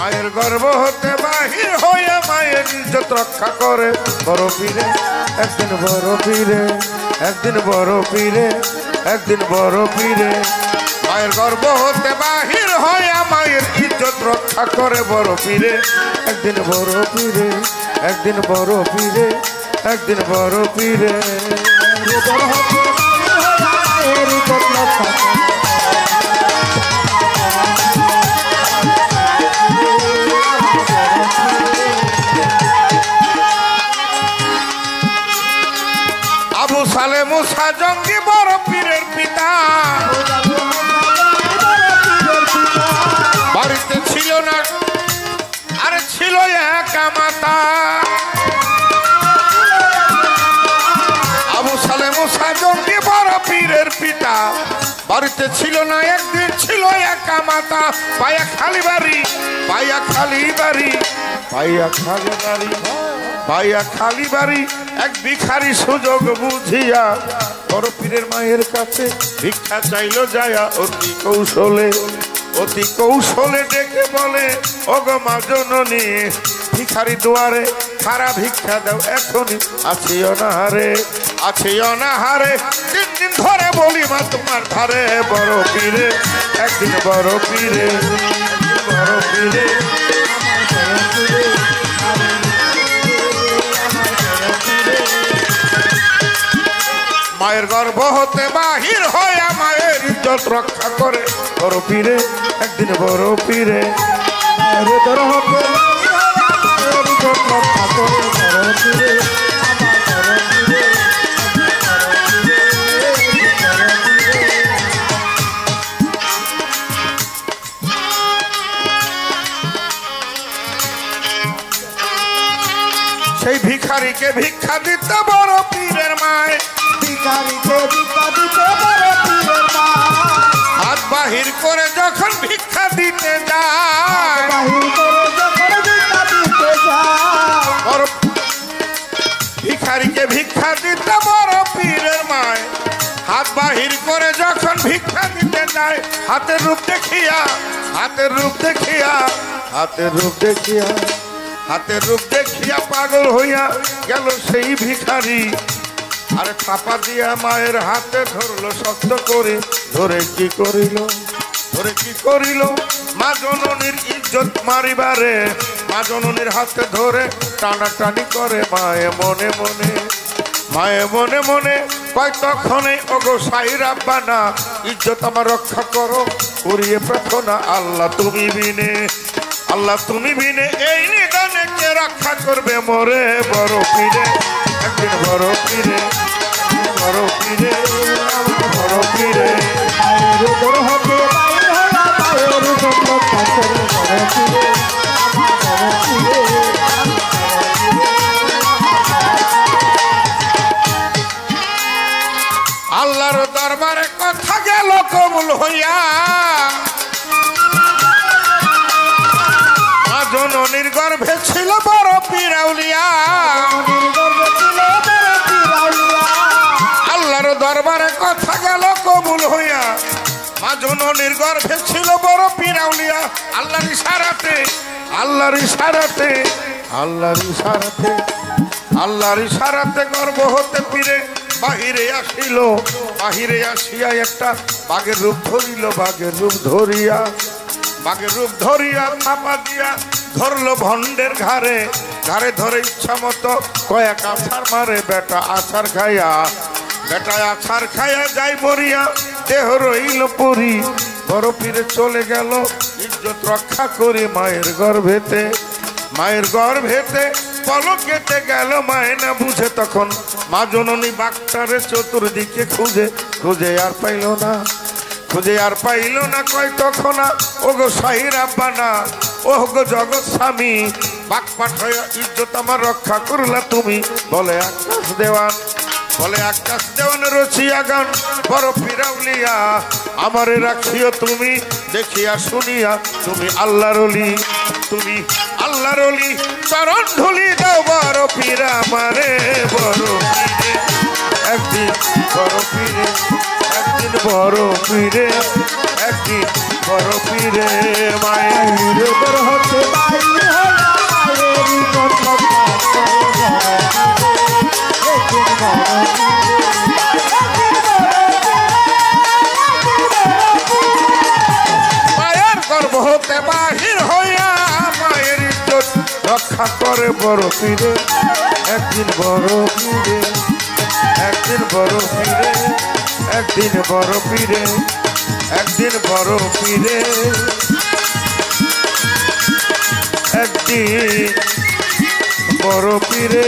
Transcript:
মায়ের গর্ভ হতে বাহির হয়ে মায়ের ইজ্জত রক্ষা করে বড় পীরে একদিন বড় পীরে একদিন বড় পীরে একদিন বড় পীরে মায়ের গর্ভ হতে বাহির হয়ে মায়ের ইজ্জত রক্ষা করে বড় পীরে একদিন বড় পীরে একদিন বড় পীরে একদিন বড় পীরে আবু সালে মুসা জঙ্গি বড় পীরের পিতা বাড়িতে ছিল না আরে ছিল একা মাতা আবু সালে মুসা জঙ্গি বড় পীরের পিতা বাড়িতে ছিল না একদিন ছিল একা মাতা পায়া খালি বাড়ি পায়া খালি বাড়ি পায়া খালি বাড়ি পায়া খালি বাড়ি এক ভিখারি সুযোগ বুঝিয়া বড় পীরের মায়ের কাছে ভিক্ষা চাইলো যায়া অতি কৌশলে ডেকে বলে ওগো মা জননী ভিখারি দুয়ারে খারা ভিক্ষা দাও এখনই আছি অনাহারে 3 দিন ধরে বলি মা তোমার ধারে বড় পীরে একদিন বড় পীরে বড় পীরে মায়ের গর্ভ হতে বাহির হয়ে মায়ের ইজ্জত রক্ষা করে বড় পীরে একদিন বড় পীরে সেই ভিখারিকে ভিক্ষা দিতে বড় পীরের মায় হাত বাহির করে যখন ভিক্ষা দিতে যায় ভিখারিকে ভিক্ষা দিতে বড় পীরের মায় হাত বাহির করে যখন ভিক্ষা দিতে যায় হাতের রূপ দেখিয়া পাগল হইয়া গেল সেই ভিখারি আরে চাপা দিয়া মায়ের হাতে ধরলো শক্ত করে ধরে কি করিল মা জননীর ইজ্জত মারিবারে মা জননীর হাতে ধরে টানাটানি করে মায়ে মনে মনে কয় তখনই ওগো সাই রাব্বানা ইজ্জত আমার রক্ষা করো করিয়ে প্রার্থনা আল্লাহ তুমি বিনে এই নিদানে কে রক্ষা করবে মোরে বড় পীরে একদিন বড় পীরে বড় পীরে বড় পীরে আল্লাহর দরবারে কথা গেল কবুল হইয়া জননীর গর্ভে ছিল বড় পীর আউলিয়া আল্লাহর দরবারে কথা গেল কবুল হইয়া মা জননীর গর্ভে ছিল বড় পীর আউলিয়া আল্লাহর ইশারাতে গর্ভ হতে পীরে বাহিরে আসিয়া একটা বাঘের রূপ ধরিয়া থাপা দিয়া ধরলো ভন্ডের ঘাড়ে ধরে ইচ্ছা মতো কয়েক আছাড় মারে বেটা আছাড় খাইয়া যাই মরিয়া দেহ রইল পুরি বড় পীরে চলে গেল ইজ্জত রক্ষা করে মায়ের গর্ভেতে পলক কেটে গেল মায়ে না বুঝে তখন মা জননী বাগটারে চতুর্দিকে খুঁজে আর পাইল না কয় তখন ওগো সাই রাব্বানা ওগো জগৎ স্বামী বাক পাঠায়া ইজ্জত আমার রক্ষা করলা তুমি বলে আকাশ দেওয়ান রচিয়া গান বড় পীর আউলিয়া আমারে রাখিও তুমি দেখিয়া শুনিয়া তুমি আল্লাহর ওলি চরণ ধুলি দাও বড় পীর আমারে বড় পীরে একদিন বড় পীরে একদিন বড় পীরে একদিন বড় পীরে মায়ের রক্ষা করে বড় পীরে একদিন বড় পীরে একদিন বড় পীরে একদিন বড় পীরে একদিন বড় পীরে একদিন বড় পীরে